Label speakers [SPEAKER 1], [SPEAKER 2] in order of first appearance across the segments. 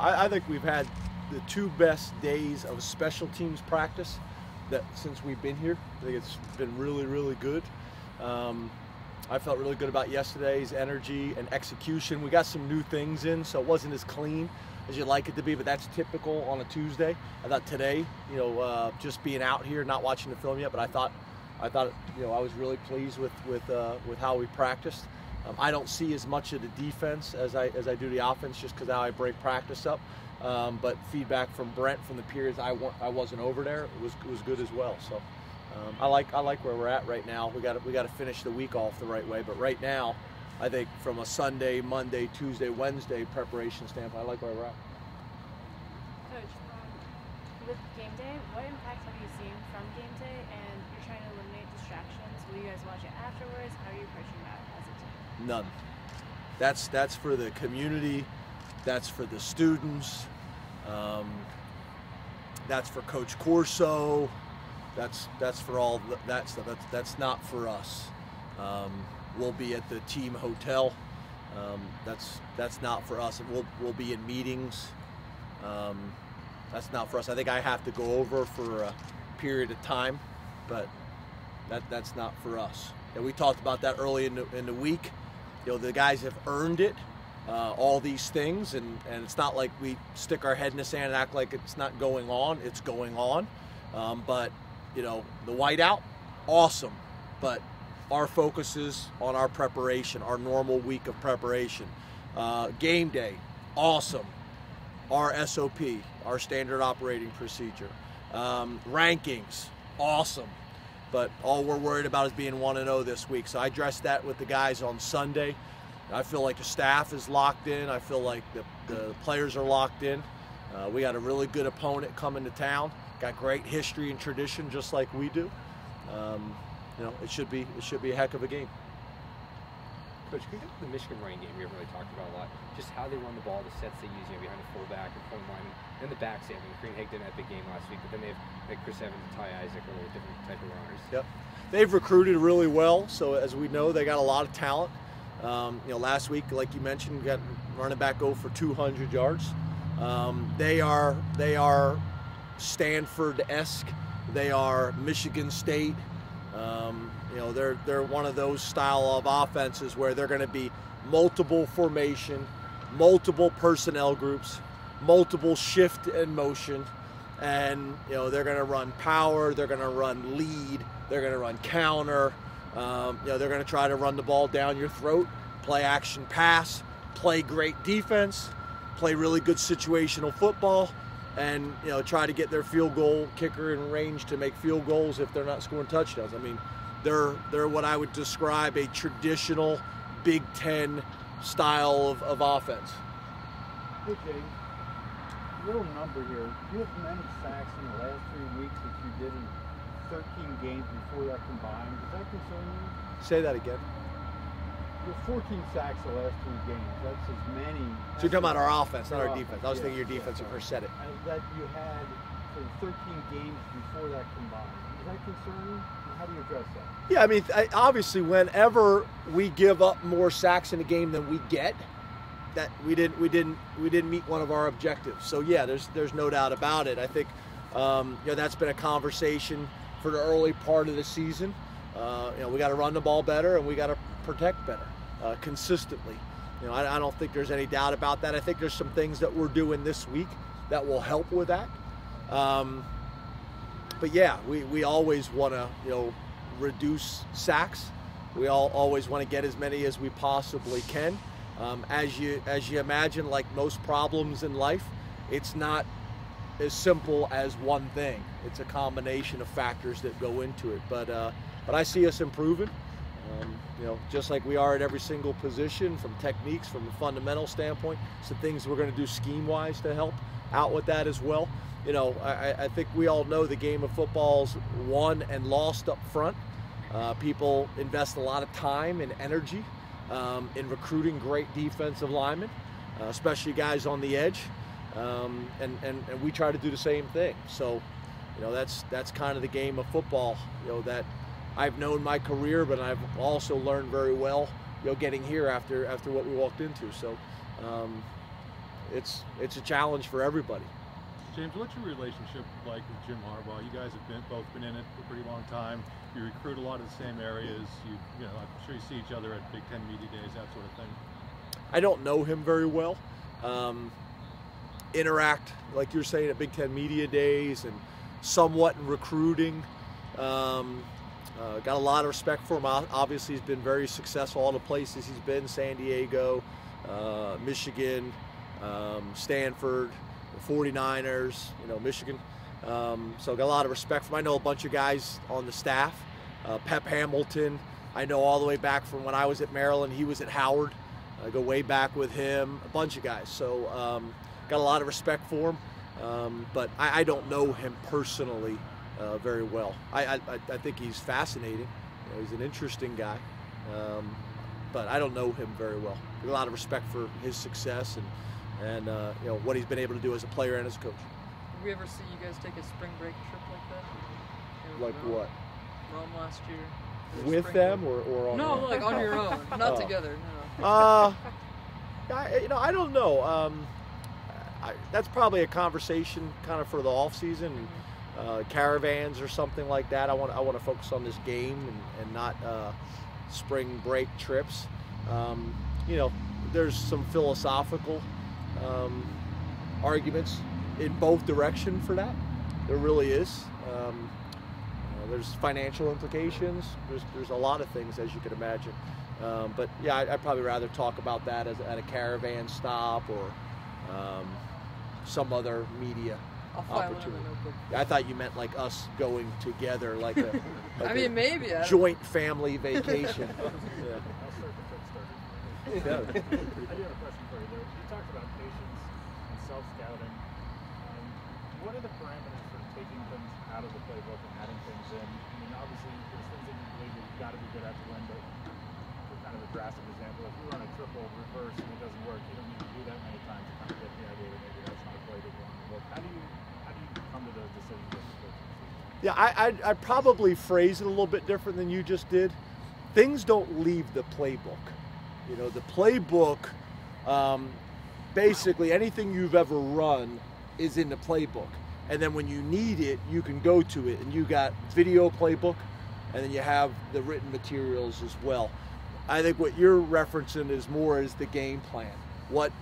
[SPEAKER 1] I think we've had the two best days of special teams practice since we've been here. I think it's been really, really good. I felt really good about yesterday's energy and execution. We got some new things in, so it wasn't as clean as you'd like it to be, but that's typical on a Tuesday. I thought today, just being out here, not watching the film yet, but I thought, I was really pleased with how we practiced. I don't see as much of the defense as I do the offense, just because how I break practice up. But feedback from Brent from the periods I wasn't over there, it was good as well. So I like where we're at right now. We got to finish the week off the right way. But right now, I think from a Sunday, Monday, Tuesday, Wednesday preparation standpoint, I like where we're at.
[SPEAKER 2] Coach, with game day, what impact have you seen from game day? And you're trying to eliminate distractions. Will you guys watch it afterwards? How are you approaching that as a team?
[SPEAKER 1] None. That's for the community. That's for the students. That's for Coach Corso. That's for all that stuff. That's not for us. We'll be at the team hotel. That's not for us. We'll be in meetings. That's not for us. I think I have to go over for a period of time, but that's not for us. And we talked about that early in the week. The guys have earned it. All these things, and it's not like we stick our head in the sand and act like it's not going on. It's going on. But the whiteout, awesome. But our focus is on our preparation, our normal week of preparation. Game day, awesome. Our SOP, our standard operating procedure. Rankings, awesome. But all we're worried about is being 1-0 this week. So I addressed that with the guys on Sunday. I feel like the staff is locked in. I feel like the players are locked in. We got a really good opponent coming to town. Got great history and tradition, just like we do. It should be a heck of a game.
[SPEAKER 3] Coach, can we get to the Michigan running game we haven't really talked about a lot? Just how they run the ball, the sets they use, behind the fullback and point line, and the backs. I mean, Green Hag didn't have a big game last week, but then they have Chris Evans and Ty Isaac, are a little different type of runners. Yep,
[SPEAKER 1] they've recruited really well. So as we know, they got a lot of talent. Last week, like you mentioned, we got running back go for 200 yards. They are Stanford-esque. They are Michigan State. They're one of those style of offenses where they're going to be multiple formation, multiple personnel groups, multiple shift and motion, and they're going to run power. They're going to run lead. They're going to run counter. They're going to try to run the ball down your throat, play action pass, play great defense, play really good situational football, and try to get their field goal kicker in range to make field goals if they're not scoring touchdowns. I mean, they're what I would describe a traditional Big Ten style of offense.
[SPEAKER 4] Hey Jay, little number here. Do you have many sacks in the last 3 weeks that you did in 13 games before that combined? Does that concern you?
[SPEAKER 1] Say that again.
[SPEAKER 4] You have 14 sacks the last 3 games. That's as many.
[SPEAKER 1] So you're talking about our offense, not our defense. I was thinking your defense when you first said it.
[SPEAKER 4] That you had for 13 games before that combined. Does that concern you? How do you address that?
[SPEAKER 1] Yeah, I mean, obviously, whenever we give up more sacks in a game than we get, that we didn't meet one of our objectives. So yeah, there's no doubt about it. I think that's been a conversation for the early part of the season. We got to run the ball better and we got to protect better consistently. I don't think there's any doubt about that. I think there's some things that we're doing this week that will help with that. But yeah, we always want to reduce sacks. We always want to get as many as we possibly can. As you imagine, like most problems in life, it's not as simple as one thing. It's a combination of factors that go into it. But I see us improving. Just like we are at every single position, from techniques, from a fundamental standpoint, some things we're going to do scheme-wise to help out with that as well. I think we all know the game of football's won and lost up front. People invest a lot of time and energy in recruiting great defensive linemen, especially guys on the edge, and we try to do the same thing. So, that's kind of the game of football, that I've known my career, but I've also learned very well, getting here after what we walked into. So, it's a challenge for everybody.
[SPEAKER 5] James, what's your relationship like with Jim Harbaugh? You guys have both been in it for a pretty long time. You recruit a lot of the same areas. You know, I'm sure you see each other at Big Ten Media Days, that sort of thing.
[SPEAKER 1] I don't know him very well. Interact, like you're saying, at Big Ten Media Days and somewhat in recruiting. Got a lot of respect for him. Obviously, he's been very successful all the places he's been: San Diego, Michigan, Stanford, the 49ers, Michigan. So got a lot of respect for him. I know a bunch of guys on the staff. Pep Hamilton, I know all the way back from when I was at Maryland. He was at Howard. I go way back with him. A bunch of guys. So got a lot of respect for him. But I don't know him personally very well. I think he's fascinating. He's an interesting guy. But I don't know him very well. Got a lot of respect for his success and what he's been able to do as a player and as a coach.
[SPEAKER 6] Did we ever see you guys take a spring break trip like that?
[SPEAKER 1] Like what?
[SPEAKER 6] Rome last year.
[SPEAKER 1] With them or on
[SPEAKER 6] No,
[SPEAKER 1] your own?
[SPEAKER 6] like on your own, not
[SPEAKER 1] Oh.
[SPEAKER 6] together. No.
[SPEAKER 1] I don't know. That's probably a conversation kind of for the off season, caravans or something like that. I want to focus on this game and not spring break trips. There's some philosophical arguments in both directions for that. There really is. There's financial implications. There's a lot of things, as you can imagine. But yeah, I'd probably rather talk about that at a caravan stop or some other media
[SPEAKER 6] I'll file it in
[SPEAKER 1] opportunity.
[SPEAKER 6] the notebook.
[SPEAKER 1] I thought you meant like us going together, like a,
[SPEAKER 6] I mean, maybe. I don't-
[SPEAKER 1] joint family vacation.
[SPEAKER 7] I'll start the trip started.
[SPEAKER 1] Yeah.
[SPEAKER 7] I do have a question for you though. You talked about patience and self-scouting. What are the parameters for taking things out of the playbook and adding things in? I mean, obviously, there's things that you believe you've got to be good at to win, but for kind of a drastic example, if you run a triple reverse and it doesn't work, you don't need to do that many times to kind of get the idea that maybe that's not a play that you want to look. How do you come to those decisions as a coach?
[SPEAKER 1] Yeah, I'd probably phrase it a little bit different than you just did. Things don't leave the playbook. The playbook, basically anything you've ever run is in the playbook. And then when you need it, you can go to it. And you got video playbook, and then you have the written materials as well. I think what you're referencing is more is the game plan. What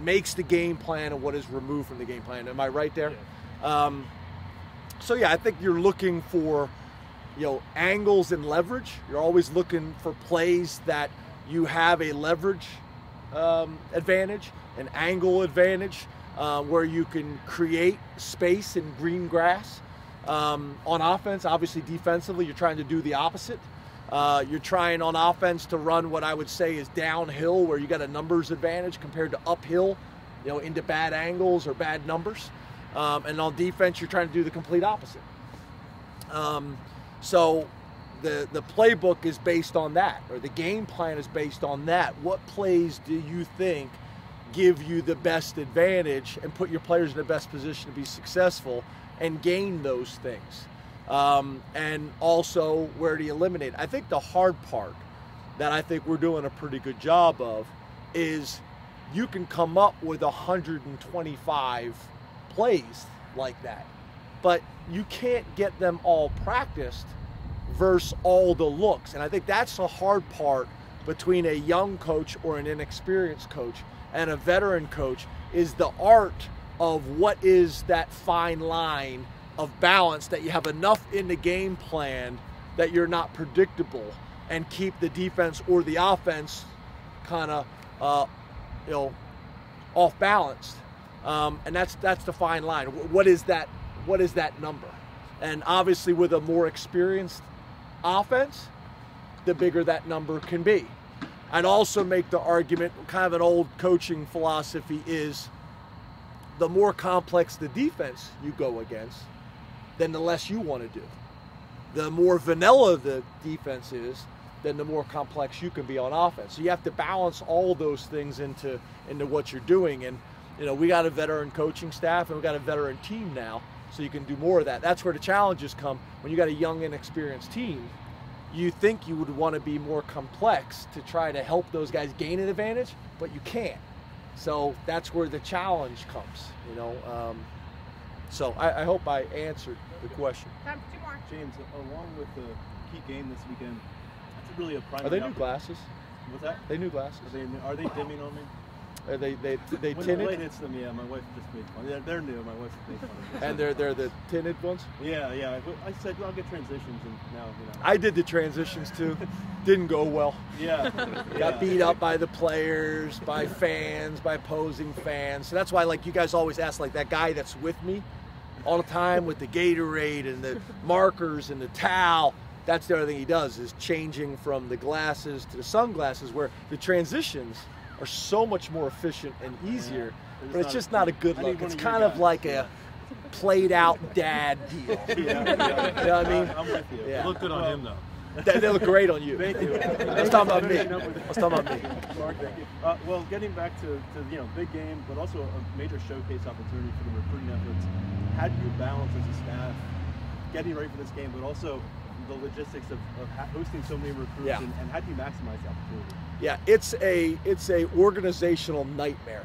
[SPEAKER 1] makes the game plan and what is removed from the game plan. Am I right there?
[SPEAKER 7] Yeah.
[SPEAKER 1] So yeah, I think you're looking for, angles and leverage. You're always looking for plays that you have a leverage advantage, an angle advantage, where you can create space in green grass. On offense, obviously defensively, you're trying to do the opposite. You're trying on offense to run what I would say is downhill, where you got a numbers advantage compared to uphill, into bad angles or bad numbers. And on defense, you're trying to do the complete opposite. So the playbook is based on that, or the game plan is based on that. What plays do you think give you the best advantage and put your players in the best position to be successful and gain those things? And also, where do you eliminate? I think the hard part that I think we're doing a pretty good job of is you can come up with 125 plays like that, but you can't get them all practiced versus all the looks. And I think that's the hard part between a young coach or an inexperienced coach and a veteran coach, is the art of what is that fine line of balance, that you have enough in the game plan that you're not predictable and keep the defense or the offense kind of off balance. And that's the fine line. What is that number? And obviously with a more experienced offense, the bigger that number can be. I'd also make the argument, kind of an old coaching philosophy is, the more complex the defense you go against, then the less you want to do. The more vanilla the defense is, then the more complex you can be on offense. So you have to balance all those things into what you're doing. And we got a veteran coaching staff and we got a veteran team now, so you can do more of that. That's where the challenges come. When you got a young, inexperienced team, you think you would want to be more complex to try to help those guys gain an advantage, but you can't. So that's where the challenge comes, you know. So I hope I answered the question.
[SPEAKER 2] Time for 2 more.
[SPEAKER 8] James, along with the key game this weekend, it's really a primary.
[SPEAKER 1] Are they new glasses?
[SPEAKER 8] What's that?
[SPEAKER 1] They new glasses.
[SPEAKER 8] Are they dimming on me?
[SPEAKER 1] Are they
[SPEAKER 8] When
[SPEAKER 1] tinted?
[SPEAKER 8] the light hits them, yeah, my wife just made fun. Yeah, they're new. My wife just made fun of them.
[SPEAKER 1] And they're the tinted ones?
[SPEAKER 8] Yeah. I said I'll get transitions, and now
[SPEAKER 1] I did the transitions too. Didn't go well.
[SPEAKER 8] Yeah.
[SPEAKER 1] Got beat up by the players, by fans, by opposing fans. So that's why, like, you guys always ask, like, that guy that's with me all the time with the Gatorade and the markers and the towel. That's the other thing he does, is changing from the glasses to the sunglasses, where the transitions are so much more efficient and easier, but it's just not a good look. It's kind of like a played out dad deal. You know what I mean?
[SPEAKER 8] I'm with you.
[SPEAKER 1] Yeah.
[SPEAKER 5] It looked good on him, though.
[SPEAKER 1] They look great on you.
[SPEAKER 8] Thank you.
[SPEAKER 1] Let's talk about me. Let's talk about me.
[SPEAKER 8] Mark, thank you. Well, getting back to big game, but also a major showcase opportunity for the recruiting efforts. How do you balance as a staff getting ready for this game, but also the logistics of hosting so many recruits,
[SPEAKER 1] Yeah.
[SPEAKER 8] and how do you maximize the opportunity?
[SPEAKER 1] Yeah, it's a organizational nightmare,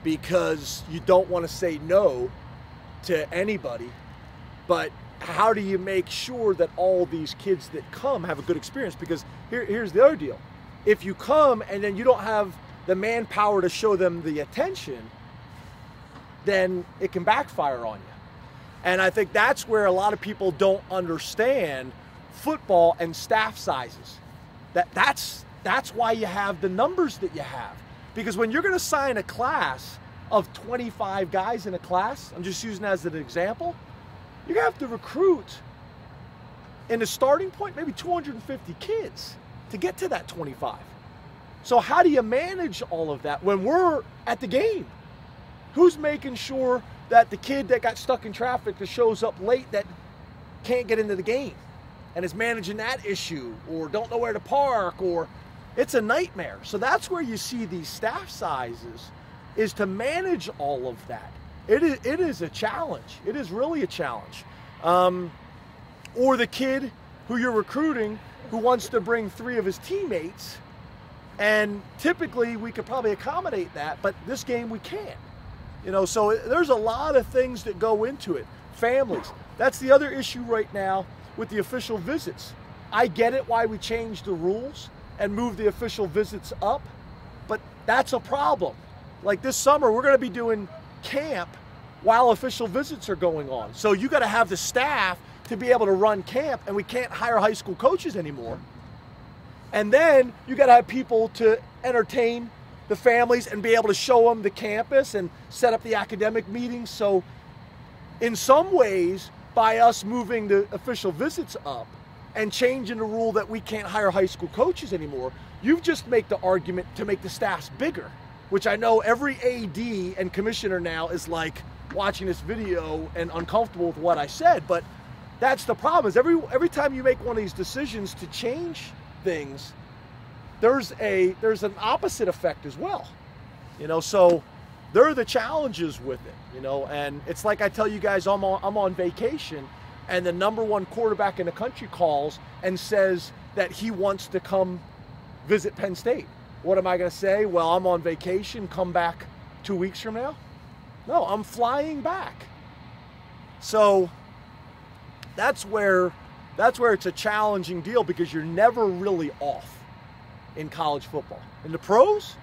[SPEAKER 1] because you don't want to say no to anybody, but how do you make sure that all these kids that come have a good experience? Because here's the other deal. If you come and then you don't have the manpower to show them the attention, then it can backfire on you. And I think that's where a lot of people don't understand football and staff sizes. That's why you have the numbers that you have. Because when you're going to sign a class of 25 guys in a class, I'm just using that as an example, you're going to have to recruit in the starting point maybe 250 kids to get to that 25. So how do you manage all of that when we're at the game? Who's making sure that the kid that got stuck in traffic that shows up late that can't get into the game and is managing that issue, or don't know where to park, or it's a nightmare. So that's where you see these staff sizes, is to manage all of that. It is a challenge. It is really a challenge. Or the kid who you're recruiting who wants to bring 3 of his teammates, and typically we could probably accommodate that, but this game we can't. You know, so there's a lot of things that go into it. Families. That's the other issue right now with the official visits. I get it why we changed the rules and moved the official visits up, but that's a problem. Like this summer, we're going to be doing camp while official visits are going on. So you got to have the staff to be able to run camp, and we can't hire high school coaches anymore. And then you got to have people to entertain the families and be able to show them the campus and set up the academic meetings. So in some ways, by us moving the official visits up and changing the rule that we can't hire high school coaches anymore, you've just made the argument to make the staffs bigger, which I know every AD and commissioner now is like watching this video and uncomfortable with what I said. But that's the problem, is every time you make one of these decisions to change things, there's an opposite effect as well. You know, so there are the challenges with it, you know, and it's like I tell you guys, I'm on vacation, and the #1 quarterback in the country calls and says that he wants to come visit Penn State. What am I going to say? Well, I'm on vacation, come back 2 weeks from now? No, I'm flying back. So that's where it's a challenging deal, because you're never really off in college football. In the pros,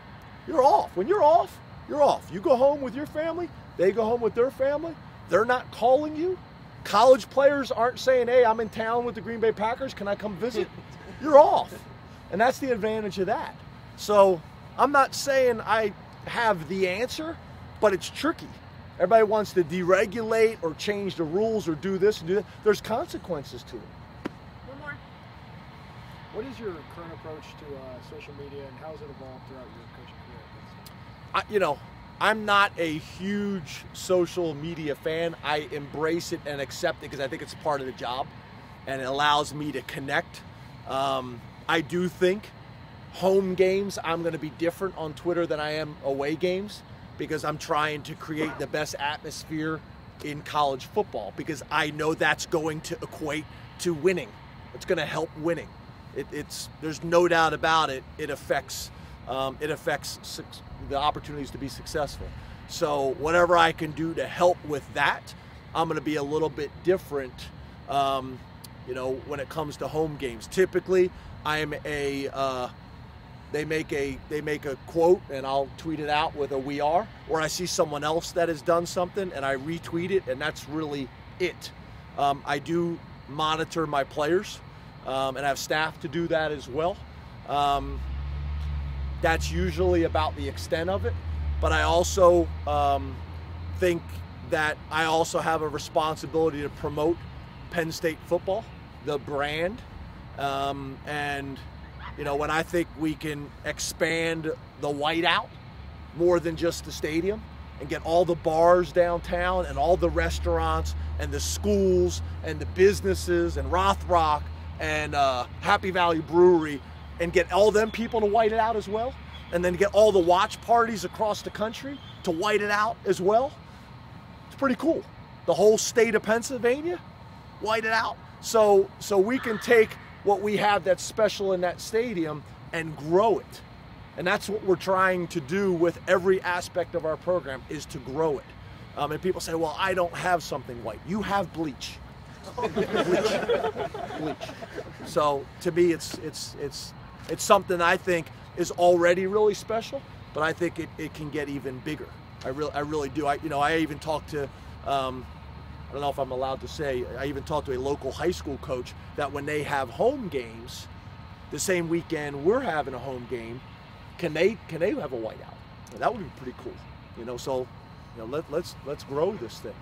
[SPEAKER 1] you're off. When you're off, you're off. You go home with your family, they go home with their family. They're not calling you. College players aren't saying, hey, I'm in town with the Green Bay Packers, can I come visit? You're off. And that's the advantage of that. So I'm not saying I have the answer, but it's tricky. Everybody wants to deregulate or change the rules or do this and do that. There's consequences to it.
[SPEAKER 2] One more.
[SPEAKER 9] What is your current approach to social media, and how has it evolved throughout your coaching career?
[SPEAKER 1] I'm not a huge social media fan. I embrace it and accept it because I think it's part of the job, and it allows me to connect. I do think home games, I'm going to be different on Twitter than I am away games, because I'm trying to create the best atmosphere in college football, because I know that's going to equate to winning. It's going to help winning. There's no doubt about it. It affects it affects the opportunities to be successful. So whatever I can do to help with that, I'm going to be a little bit different, when it comes to home games. Typically, I'm they make a quote and I'll tweet it out with a "we are," or I see someone else that has done something and I retweet it, and that's really it. I do monitor my players, and I have staff to do that as well. That's usually about the extent of it, but I also think that I also have a responsibility to promote Penn State football, the brand, and when I think we can expand the whiteout more than just the stadium and get all the bars downtown and all the restaurants and the schools and the businesses and Rothrock and Happy Valley Brewery and get all them people to white it out as well, and then get all the watch parties across the country to white it out as well. It's pretty cool. The whole state of Pennsylvania, white it out. So we can take what we have that's special in that stadium and grow it. And that's what we're trying to do with every aspect of our program, is to grow it. And people say, well, I don't have something white. You have bleach. Bleach. So to me, it's something I think is already really special, but I think it can get even bigger. I really do. I even talked to, I don't know if I'm allowed to say, I even talked to a local high school coach that when they have home games, the same weekend we're having a home game, can they have a whiteout? That would be pretty cool. So let's grow this thing.